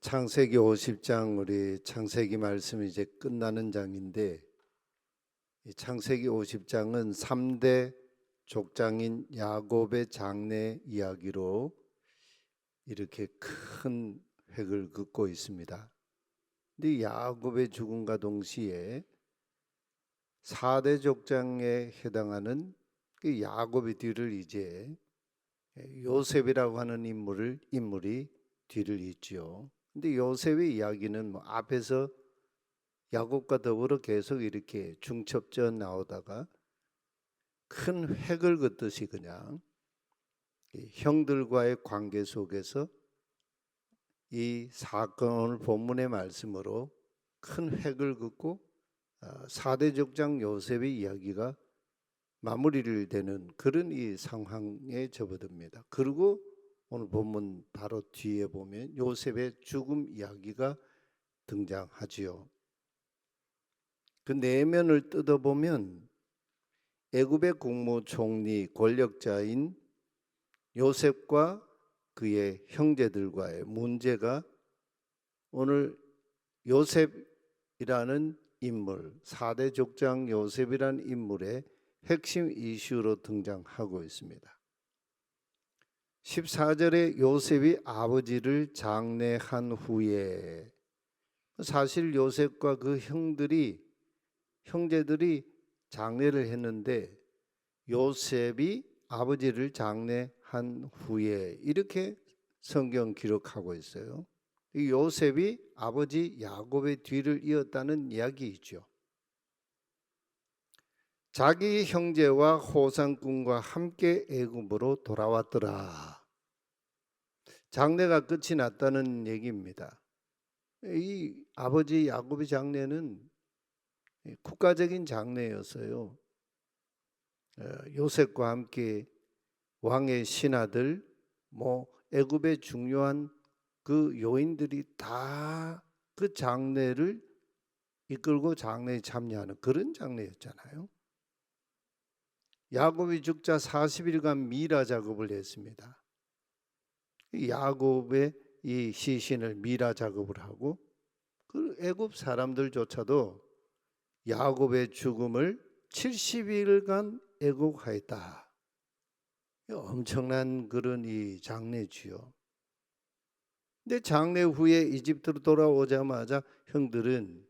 창세기 50장 우리 창세기 말씀이 이제 끝나는 장인데 이 창세기 50장은 3대 족장인 야곱의 장래 이야기로 이렇게 큰 획을 긋고 있습니다. 근데 야곱의 죽음과 동시에 4대 족장에 해당하는 그 야곱의 뒤를 이제 요셉이라고 하는 인물이 뒤를 잇지요. 근데 요셉의 이야기는 앞에서 야곱과 더불어 계속 이렇게 중첩져 나오다가 큰 획을 긋듯이 그냥 형들과의 관계 속에서 이 사건을 본문의 말씀으로 큰 획을 긋고 4대 족장 요셉의 이야기가 마무리를 되는 그런 이 상황에 접어듭니다. 그리고 오늘 본문 바로 뒤에 보면 요셉의 죽음 이야기가 등장하지요. 그 내면을 뜯어보면 애굽의 국무총리 권력자인 요셉과 그의 형제들과의 문제가 오늘 요셉이라는 인물, 4대 족장 요셉이라는 인물의 핵심 이슈로 등장하고 있습니다. 14절에 요셉이 아버지를 장례한 후에, 사실 요셉과 그 형제들이 장례를 했는데 요셉이 아버지를 장례한 후에 이렇게 성경 기록하고 있어요. 이 요셉이 아버지 야곱의 뒤를 이었다는 이야기이죠. 자기 형제와 호상꾼과 함께 애굽으로 돌아왔더라. 장례가 끝이 났다는 얘기입니다. 이 아버지 야곱의 장례는 국가적인 장례였어요. 요셉과 함께 왕의 신하들, 애굽의 중요한 그 요인들이 다 그 장례를 이끌고 장례에 참여하는 그런 장례였잖아요. 야곱이 죽자 40일간 미라 작업을 했습니다. 야곱의 이 시신을 미라 작업을 하고 그 애굽 사람들조차도 야곱의 죽음을 70일간 애곡하였다. 엄청난 그런 이 장례지요. 근데 장례 후에 이집트로 돌아오자마자 형들은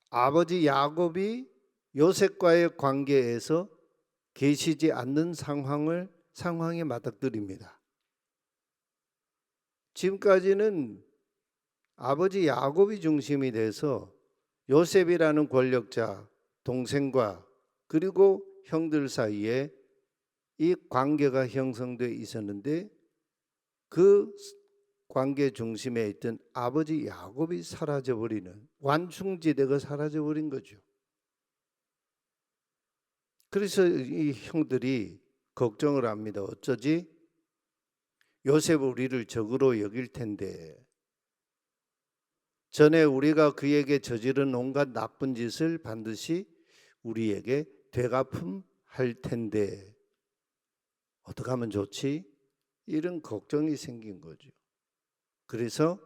아버지 야곱이 요셉과의 관계에서 계시지 않는 상황에 맞닥뜨립니다. 지금까지는 아버지 야곱이 중심이 돼서 요셉이라는 권력자 동생과 그리고 형들 사이에 이 관계가 형성되어 있었는데 그 관계 중심에 있던 아버지 야곱이 사라져버리는 완충지대가 사라져버린 거죠. 그래서 이 형들이 걱정을 합니다. 어쩌지? 요셉 우리를 적으로 여길 텐데 전에 우리가 그에게 저지른 온갖 나쁜 짓을 반드시 우리에게 되갚음할 텐데 어떻게 하면 좋지? 이런 걱정이 생긴 거죠. 그래서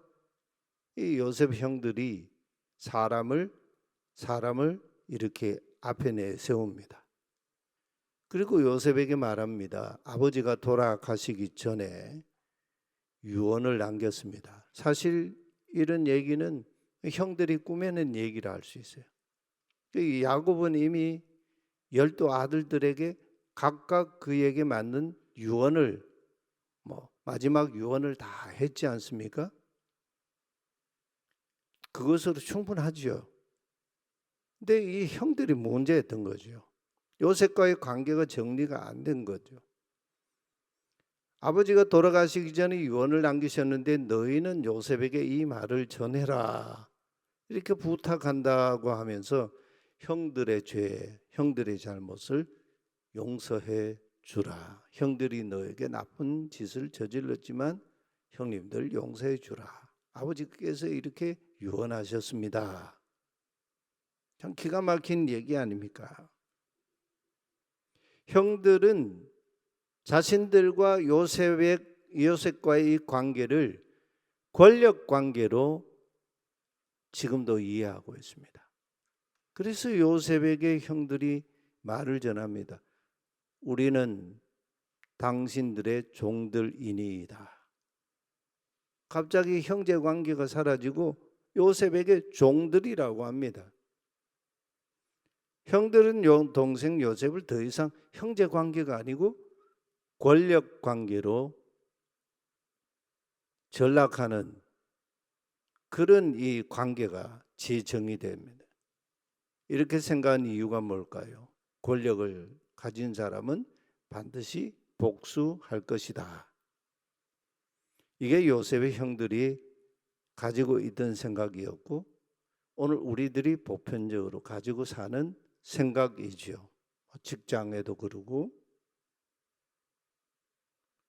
이 요셉 형들이 사람을 이렇게 앞에 내세웁니다. 그리고 요셉에게 말합니다. 아버지가 돌아가시기 전에 유언을 남겼습니다. 사실 이런 얘기는 형들이 꾸며낸 얘기라 할 수 있어요. 야곱은 이미 12 아들들에게 각각 그에게 맞는 유언을 마지막 유언을 다 했지 않습니까? 그것으로 충분하죠. 근데 이 형들이 문제였던 거죠. 요셉과의 관계가 정리가 안 된 거죠. 아버지가 돌아가시기 전에 유언을 남기셨는데 너희는 요셉에게 이 말을 전해라 이렇게 부탁한다고 하면서 형들의 죄, 형들의 잘못을 용서해 주라. 형들이 너에게 나쁜 짓을 저질렀지만 형님들 용서해 주라. 아버지께서 이렇게 유언하셨습니다. 참 기가 막힌 얘기 아닙니까? 형들은 자신들과 요셉과의 이 관계를 권력 관계로 지금도 이해하고 있습니다. 그래서 요셉에게 형들이 말을 전합니다. 우리는 당신들의 종들이니이다. 갑자기 형제 관계가 사라지고 요셉에게 종들이라고 합니다. 형들은 동생 요셉을 더 이상 형제 관계가 아니고 권력 관계로 전락하는 그런 이 관계가 지정이 됩니다. 이렇게 생각한 이유가 뭘까요? 권력을 가진 사람은 반드시 복수할 것이다. 이게 요셉의 형들이 가지고 있던 생각이었고 오늘 우리들이 보편적으로 가지고 사는 생각이죠. 직장에도 그러고.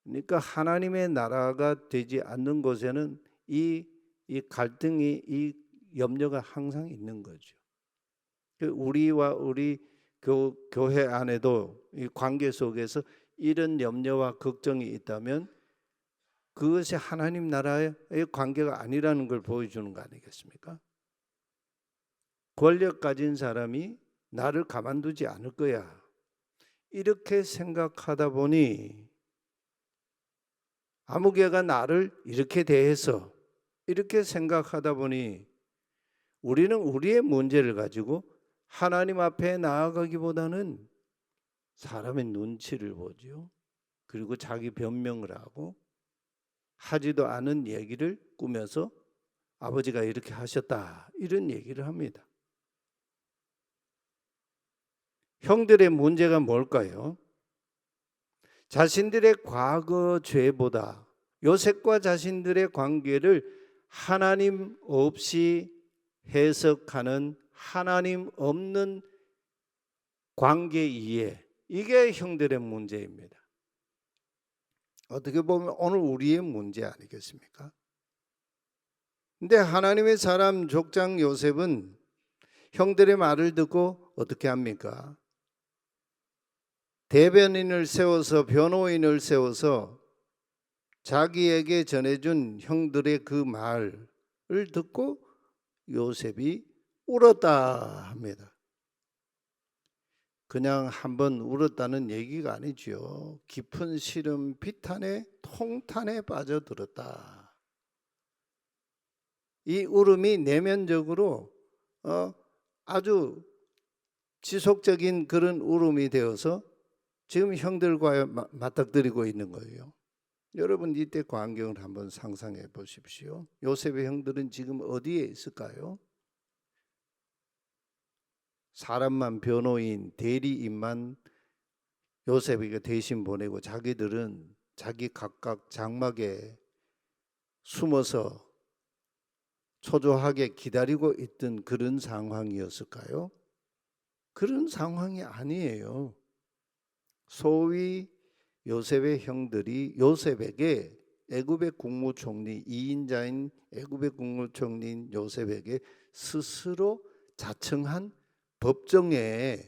그러니까 하나님의 나라가 되지 않는 곳에는 이 갈등이, 이 염려가 항상 있는 거죠. 우리와 우리 교회 안에도 이 관계 속에서 이런 염려와 걱정이 있다면 그것이 하나님 나라의 관계가 아니라는 걸 보여주는 거 아니겠습니까? 권력 가진 사람이 나를 가만두지 않을 거야. 이렇게 생각하다 보니 아무개가 나를 이렇게 대해서 이렇게 생각하다 보니 우리는 우리의 문제를 가지고 하나님 앞에 나아가기보다는 사람의 눈치를 보죠. 그리고 자기 변명을 하고 하지도 않은 얘기를 꾸며서 아버지가 이렇게 하셨다 이런 얘기를 합니다. 형들의 문제가 뭘까요? 자신들의 과거 죄보다 요셉과 자신들의 관계를 하나님 없이 해석하는 하나님 없는 관계 이해, 이게 형들의 문제입니다. 어떻게 보면 오늘 우리의 문제 아니겠습니까? 근데 하나님의 사람 족장 요셉은 형들의 말을 듣고 어떻게 합니까? 대변인을 세워서 변호인을 세워서 자기에게 전해준 형들의 그 말을 듣고 요셉이 울었다 합니다. 그냥 한번 울었다는 얘기가 아니죠. 깊은 시름 비탄에 통탄에 빠져들었다. 이 울음이 내면적으로 아주 지속적인 그런 울음이 되어서 지금 형들과 맞닥뜨리고 있는 거예요. 여러분 이때 광경을 한번 상상해 보십시오. 요셉의 형들은 지금 어디에 있을까요? 사람만 변호인, 대리인만 요셉에게 대신 보내고 자기들은 자기 각각 장막에 숨어서 초조하게 기다리고 있던 그런 상황이었을까요? 그런 상황이 아니에요. 소위 요셉의 형들이 요셉에게 애굽의 국무총리 2인자인 애굽의 국무총리인 요셉에게 스스로 자청한 법정에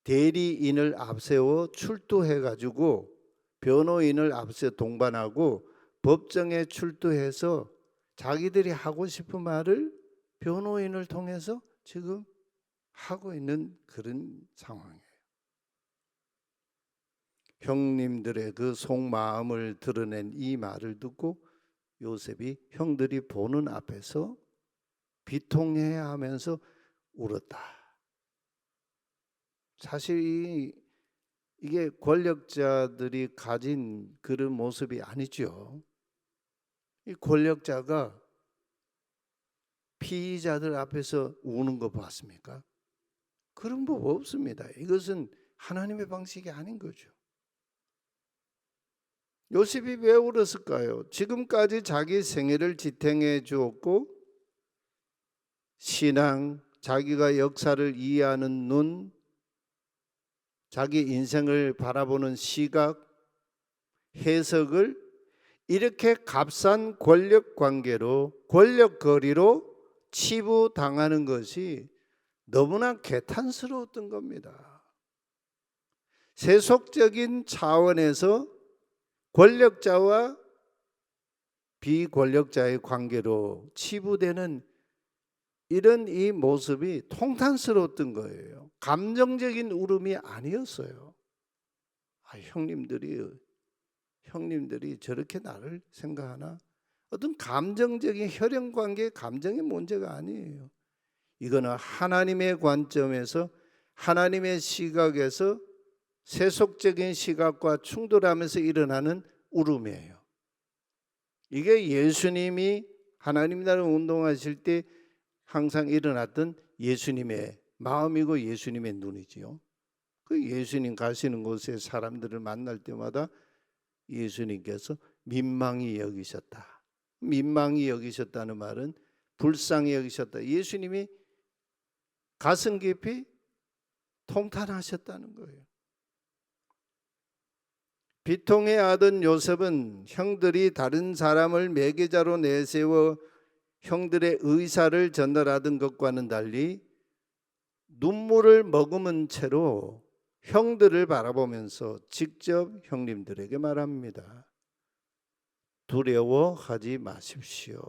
대리인을 앞세워 출두해 가지고 변호인을 앞세 동반하고 법정에 출두해서 자기들이 하고 싶은 말을 변호인을 통해서 지금 하고 있는 그런 상황이에요. 형님들의 그 속마음을 드러낸 이 말을 듣고 요셉이 형들이 보는 앞에서 비통해야 하면서 울었다. 사실 이게 권력자들이 가진 그런 모습이 아니죠. 이 권력자가 피의자들 앞에서 우는 거 봤습니까? 그런 법 없습니다. 이것은 하나님의 방식이 아닌 거죠. 요셉이 왜 울었을까요? 지금까지 자기 생애를 지탱해 주었고 신앙, 자기가 역사를 이해하는 눈, 자기 인생을 바라보는 시각, 해석을 이렇게 값싼 권력 관계로, 권력 거리로 치부당하는 것이 너무나 개탄스러웠던 겁니다. 세속적인 차원에서 권력자와 비권력자의 관계로 치부되는 이런 이 모습이 통탄스러웠던 거예요. 감정적인 울음이 아니었어요. 형님들이 저렇게 나를 생각하나? 어떤 감정적인 혈연관계의 감정의 문제가 아니에요. 이거는 하나님의 관점에서, 하나님의 시각에서 세속적인 시각과 충돌하면서 일어나는 울음이에요. 이게 예수님이 하나님 나라 운동하실 때 항상 일어났던 예수님의 마음이고 예수님의 눈이지요. 그 예수님 가시는 곳에 사람들을 만날 때마다 예수님께서 민망히 여기셨다. 민망히 여기셨다는 말은 불쌍히 여기셨다. 예수님이 가슴 깊이 통탄하셨다는 거예요. 비통의 아들 요셉은 형들이 다른 사람을 매개자로 내세워 형들의 의사를 전달하던 것과는 달리 눈물을 머금은 채로 형들을 바라보면서 직접 형님들에게 말합니다. 두려워하지 마십시오.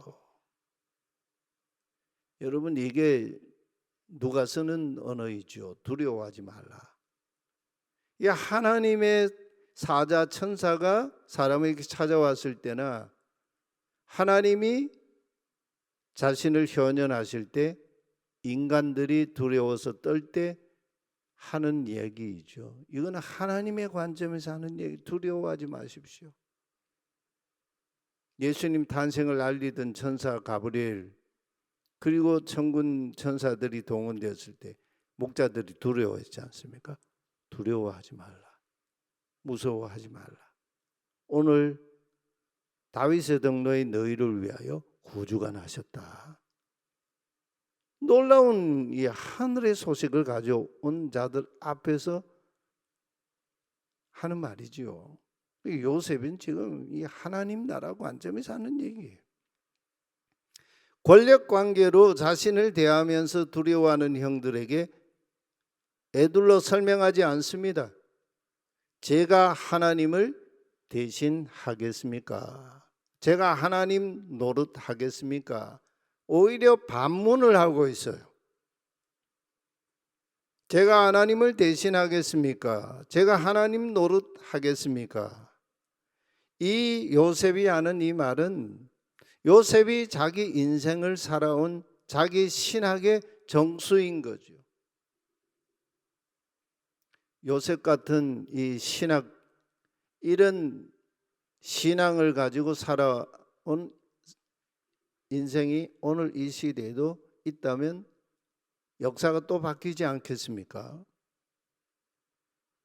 여러분, 이게 누가 쓰는 언어이죠. 두려워하지 말라. 이 하나님의 사자 천사가 사람에게 찾아왔을 때나 하나님이 자신을 현현하실 때 인간들이 두려워서 떨 때 하는 얘기이죠. 이건 하나님의 관점에서 하는 얘기. 두려워하지 마십시오. 예수님 탄생을 알리던 천사 가브리엘, 그리고 천군 천사들이 동원되었을 때 목자들이 두려워했지 않습니까? 두려워하지 말라. 무서워하지 말라. 오늘 다윗의 등로에 너희를 위하여 구주가 나셨다. 놀라운 이 하늘의 소식을 가져온 자들 앞에서 하는 말이지요. 요셉은 지금 이 하나님 나라 관점에서 하는 얘기예요. 권력 관계로 자신을 대하면서 두려워하는 형들에게 애둘러 설명하지 않습니다. 제가 하나님을 대신하겠습니까? 제가 하나님 노릇하겠습니까? 오히려 반문을 하고 있어요. 제가 하나님을 대신하겠습니까? 제가 하나님 노릇하겠습니까? 이 요셉이 하는 이 말은 요셉이 자기 인생을 살아온 자기 신학의 정수인 거죠. 요셉 같은 이 신학, 이런 신앙을 가지고 살아온 인생이 오늘 이 시대에도 있다면 역사가 또 바뀌지 않겠습니까?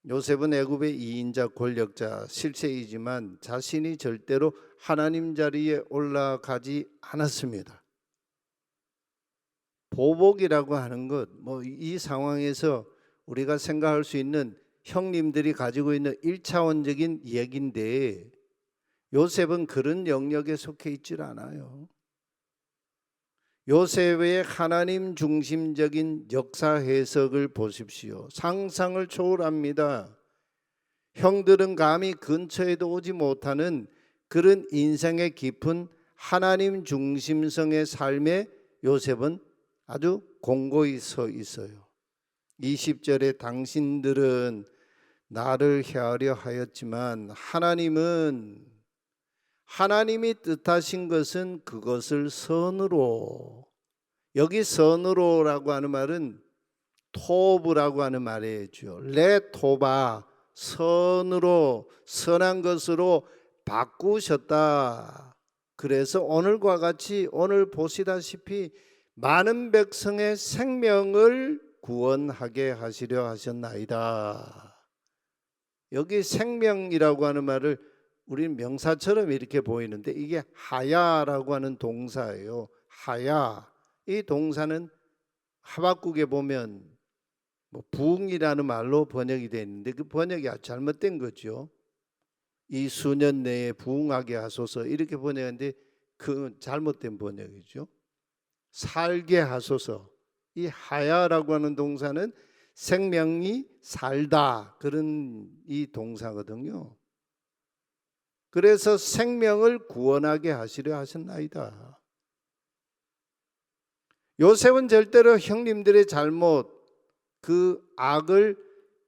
요셉은 애굽의 2인자 권력자 실세이지만 자신이 절대로 하나님 자리에 올라가지 않았습니다. 보복이라고 하는 것, 이 상황에서 우리가 생각할 수 있는 형님들이 가지고 있는 1차원적인 얘기인데 요셉은 그런 영역에 속해 있질 않아요. 요셉의 하나님 중심적인 역사 해석을 보십시오. 상상을 초월합니다. 형들은 감히 근처에도 오지 못하는 그런 인생의 깊은 하나님 중심성의 삶에 요셉은 아주 공고히 서 있어요. 20절에 당신들은 나를 헤아려 하였지만 하나님이 뜻하신 것은 그것을 선으로, 여기 선으로라고 하는 말은 토브라고 하는 말이죠. 레토바, 선으로, 선한 것으로 바꾸셨다. 그래서 오늘과 같이 오늘 보시다시피 많은 백성의 생명을 구원하게 하시려 하셨나이다. 여기 생명이라고 하는 말을 우리는 명사처럼 이렇게 보이는데 이게 하야라고 하는 동사예요. 하야. 이 동사는 하박국에 보면 부흥이라는 말로 번역이 되어 있는데 그 번역이 아주 잘못된 거죠. 이 수년 내에 부흥하게 하소서 이렇게 번역했는데 그 잘못된 번역이죠. 살게 하소서. 이 하야라고 하는 동사는 생명이 살다 그런 이 동사거든요. 그래서 생명을 구원하게 하시려 하셨나이다. 요셉은 절대로 형님들의 잘못, 그 악을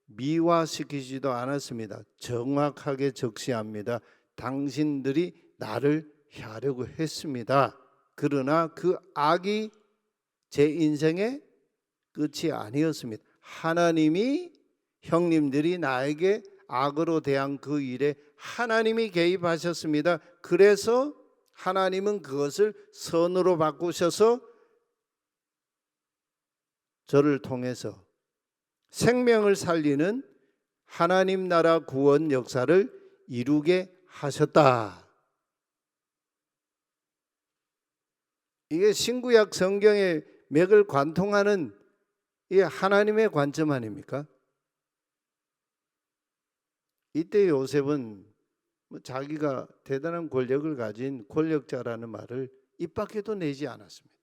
미화시키지도 않았습니다. 정확하게 적시합니다. 당신들이 나를 해하려고 했습니다. 그러나 그 악이 제 인생의 끝이 아니었습니다. 하나님이 형님들이 나에게 악으로 대한 그 일에 하나님이 개입하셨습니다. 그래서 하나님은 그것을 선으로 바꾸셔서 저를 통해서 생명을 살리는 하나님 나라 구원 역사를 이루게 하셨다. 이게 신구약 성경의 맥을 관통하는 이 하나님의 관점 아닙니까? 이때 요셉은 자기가 대단한 권력을 가진 권력자라는 말을 입 밖에도 내지 않았습니다.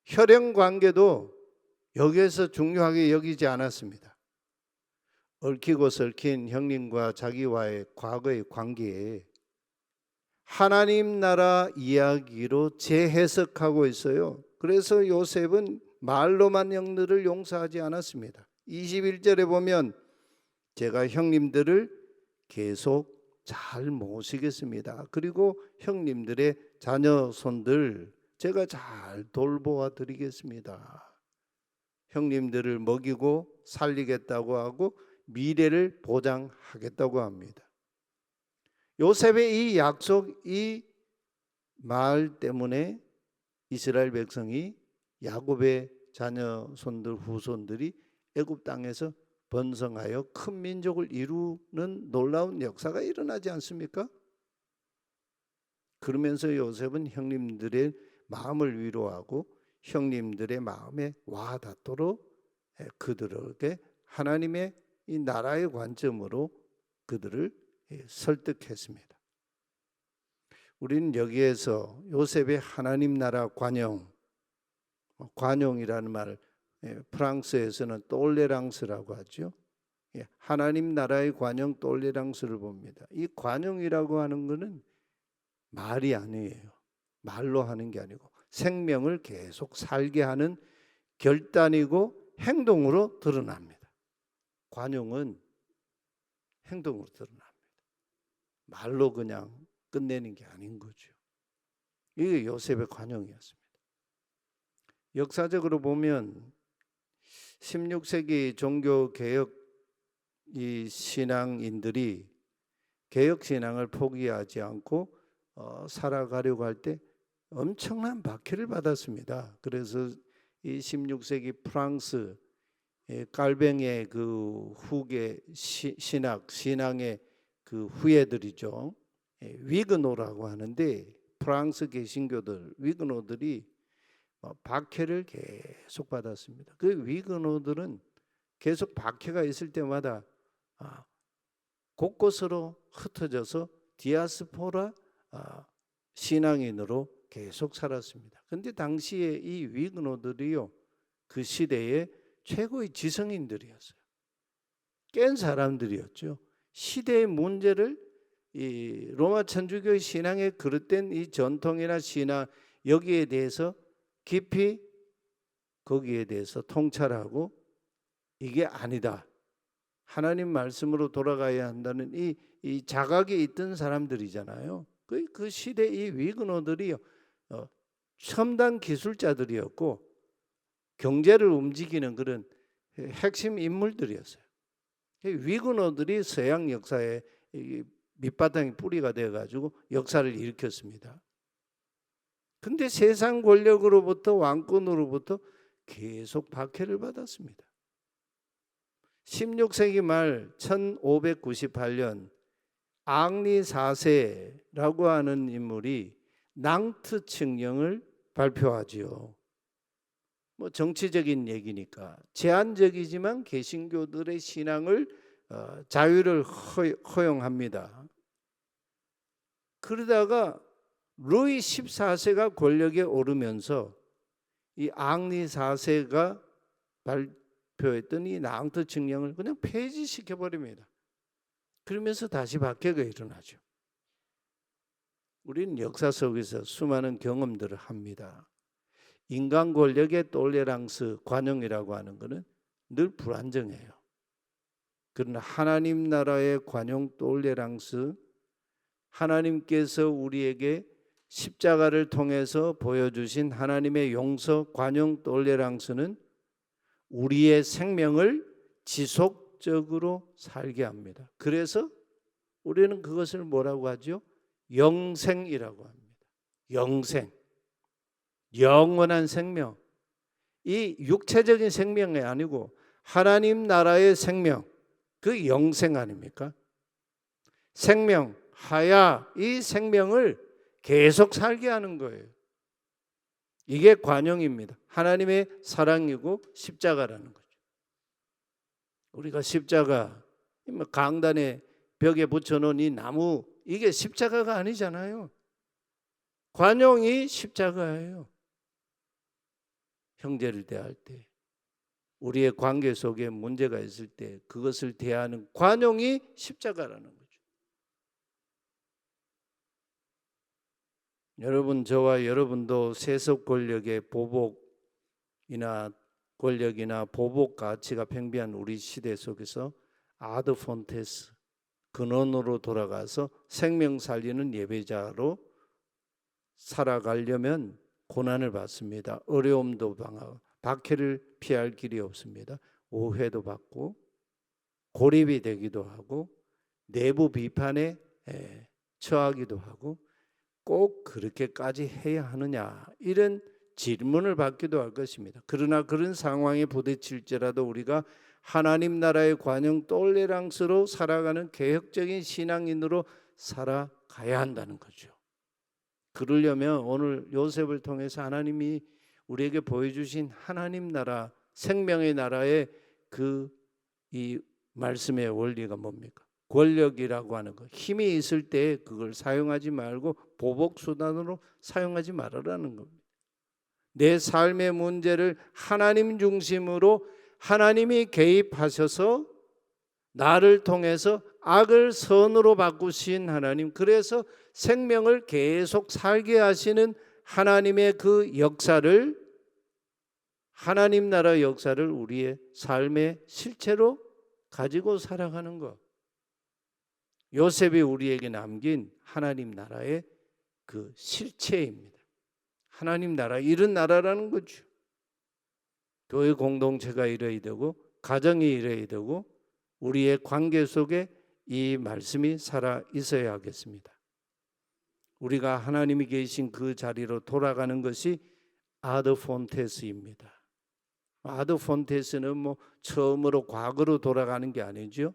혈연 관계도 여기에서 중요하게 여기지 않았습니다. 얽히고 설킨 형님과 자기와의 과거의 관계에 하나님 나라 이야기로 재해석하고 있어요. 그래서 요셉은 말로만 형들을 용서하지 않았습니다. 21절에 보면 제가 형님들을 계속 잘 모시겠습니다. 그리고 형님들의 자녀손들 제가 잘 돌보아 드리겠습니다. 형님들을 먹이고 살리겠다고 하고 미래를 보장하겠다고 합니다. 요셉의 이 약속, 이 말 때문에 이스라엘 백성이 야곱의 자녀손들 후손들이 애굽 땅에서 번성하여 큰 민족을 이루는 놀라운 역사가 일어나지 않습니까? 그러면서 요셉은 형님들의 마음을 위로하고 형님들의 마음에 와닿도록 그들에게 하나님의 이 나라의 관점으로 그들을 설득했습니다. 우리는 여기에서 요셉의 하나님 나라 관용, 관용이라는 말을 프랑스에서는 똘레랑스라고 하죠. 하나님 나라의 관용 똘레랑스를 봅니다. 이 관용이라고 하는 것은 말이 아니에요. 말로 하는 게 아니고 생명을 계속 살게 하는 결단이고 행동으로 드러납니다. 관용은 행동으로 드러납니다. 말로 그냥 끝내는 게 아닌 거죠. 이게 요셉의 관용이었습니다. 역사적으로 보면 16세기 종교개혁 이 신앙인들이 개혁신앙을 포기하지 않고 살아가려고 할 때 엄청난 박해를 받았습니다. 그래서 이 16세기 프랑스 깔뱅의 그 후계 신앙의 그 후예들이죠. 위그노라고 하는데 프랑스 개신교들 위그노들이 박해를 계속 받았습니다. 그 위그노들은 계속 박해가 있을 때마다 곳곳으로 흩어져서 디아스포라 신앙인으로 계속 살았습니다. 그런데 당시에 이 위그노들이요, 그 시대의 최고의 지성인들이었어요. 깬 사람들이었죠. 시대의 문제를 이 로마 천주교의 신앙에 그릇된 이 전통이나 신앙 여기에 대해서 깊이 거기에 대해서 통찰하고 이게 아니다. 하나님 말씀으로 돌아가야 한다는 이 자각이 있던 사람들이잖아요. 그 시대 이 위그노들이 첨단 기술자들이었고 경제를 움직이는 그런 핵심 인물들이었어요. 위그노들이 서양 역사에 밑바탕이 뿌리가 되어가지고 역사를 일으켰습니다. 근데 세상 권력으로부터 왕권으로부터 계속 박해를 받았습니다. 16세기 말 1598년 앙리 4세라고 하는 인물이 낭트 칙령을 발표하지요. 뭐 정치적인 얘기니까 제한적이지만 개신교들의 신앙을 자유를 허용합니다. 그러다가 루이 14세가 권력에 오르면서 이 앙리 4세가 발표했던 이 낭트 칙령을 그냥 폐지시켜 버립니다. 그러면서 다시 박해가 일어나죠. 우리는 역사 속에서 수많은 경험들을 합니다. 인간 권력의 톨레랑스, 관용이라고 하는 것은 늘 불안정해요. 그러나 하나님 나라의 관용 톨레랑스, 하나님께서 우리에게 십자가를 통해서 보여주신 하나님의 용서, 관용 톨레랑스는 우리의 생명을 지속적으로 살게 합니다. 그래서 우리는 그것을 뭐라고 하죠? 영생이라고 합니다. 영생, 영원한 생명. 이 육체적인 생명이 아니고 하나님 나라의 생명, 그 영생 아닙니까? 생명, 하야, 이 생명을 계속 살게 하는 거예요. 이게 관용입니다. 하나님의 사랑이고 십자가라는 거죠. 우리가 십자가, 강단에 벽에 붙여놓은 이 나무, 이게 십자가가 아니잖아요. 관용이 십자가예요. 형제를 대할 때, 우리의 관계 속에 문제가 있을 때 그것을 대하는 관용이 십자가라는 거죠. 여러분, 저와 여러분도 세속 권력의 보복이나 권력이나 보복 가치가 팽배한 우리 시대 속에서 아드 폰테스, 근원으로 돌아가서 생명 살리는 예배자로 살아가려면 고난을 받습니다. 어려움도 당하고 박해를 피할 길이 없습니다. 오해도 받고 고립이 되기도 하고 내부 비판에 처하기도 하고 꼭 그렇게까지 해야 하느냐, 이런 질문을 받기도 할 것입니다. 그러나 그런 상황에 부딪힐지라도 우리가 하나님 나라의 관용 톨레랑스로 살아가는 개혁적인 신앙인으로 살아가야 한다는 거죠. 그러려면 오늘 요셉을 통해서 하나님이 우리에게 보여주신 하나님 나라, 생명의 나라의 이 말씀의 원리가 뭡니까? 권력이라고 하는 것, 힘이 있을 때 그걸 사용하지 말고 보복 수단으로 사용하지 말으라는 겁니다. 내 삶의 문제를 하나님 중심으로 하나님이 개입하셔서 나를 통해서 악을 선으로 바꾸신 하나님, 그래서 생명을 계속 살게 하시는 하나님의 그 역사를, 하나님 나라 역사를 우리의 삶의 실체로 가지고 살아가는 것. 요셉이 우리에게 남긴 하나님 나라의 그 실체입니다. 하나님 나라, 이런 나라라는 거죠. 교회 공동체가 이래야 되고 가정이 이래야 되고 우리의 관계 속에 이 말씀이 살아 있어야 하겠습니다. 우리가 하나님이 계신 그 자리로 돌아가는 것이 아드 폰테스입니다. 아드 폰테스는 처음으로 과거로 돌아가는 게 아니죠.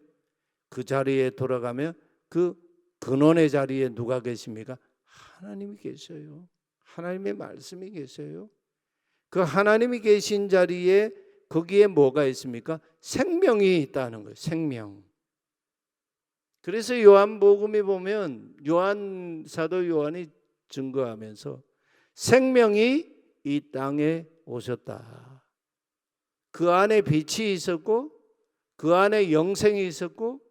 그 자리에 돌아가면 그 근원의 자리에 누가 계십니까? 하나님이 계셔요. 하나님의 말씀이 계세요. 그 하나님이 계신 자리에 거기에 뭐가 있습니까? 생명이 있다는 거예요. 생명. 그래서 요한복음에 보면 사도 요한이 증거하면서 생명이 이 땅에 오셨다. 그 안에 빛이 있었고 그 안에 영생이 있었고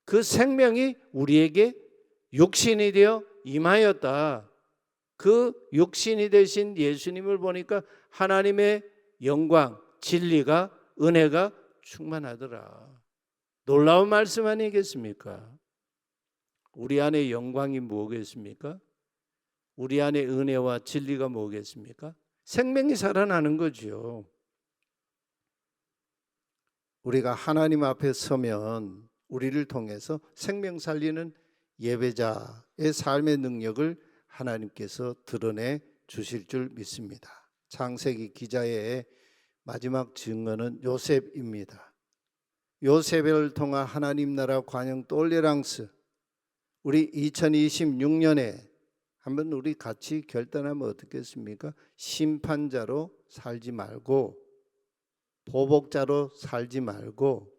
그 생명이 우리에게 육신이 되어 임하였다. 그 육신이 되신 예수님을 보니까 하나님의 영광, 진리가, 은혜가 충만하더라. 놀라운 말씀 아니겠습니까? 우리 안에 영광이 뭐겠습니까? 우리 안에 은혜와 진리가 뭐겠습니까? 생명이 살아나는 거죠. 우리가 하나님 앞에 서면 우리를 통해서 생명 살리는 예배자의 삶의 능력을 하나님께서 드러내 주실 줄 믿습니다. 창세기 기자의 마지막 증거는 요셉입니다. 요셉을 통한 하나님 나라 관용 톨레랑스, 우리 2026년에 한번 우리 같이 결단하면 어떻겠습니까? 심판자로 살지 말고 보복자로 살지 말고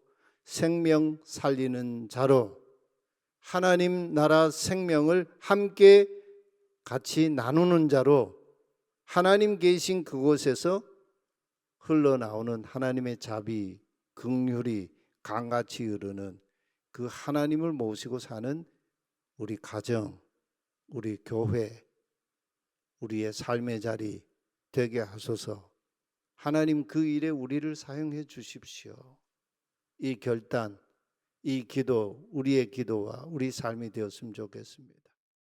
생명 살리는 자로 하나님 나라 생명을 함께 같이 나누는 자로 하나님 계신 그곳에서 흘러나오는 하나님의 자비, 긍휼이 강같이 흐르는 그 하나님을 모시고 사는 우리 가정, 우리 교회, 우리의 삶의 자리 되게 하소서. 하나님 그 일에 우리를 사용해 주십시오. 이 결단, 이 기도, 우리의 기도와 우리 삶이 되었으면 좋겠습니다.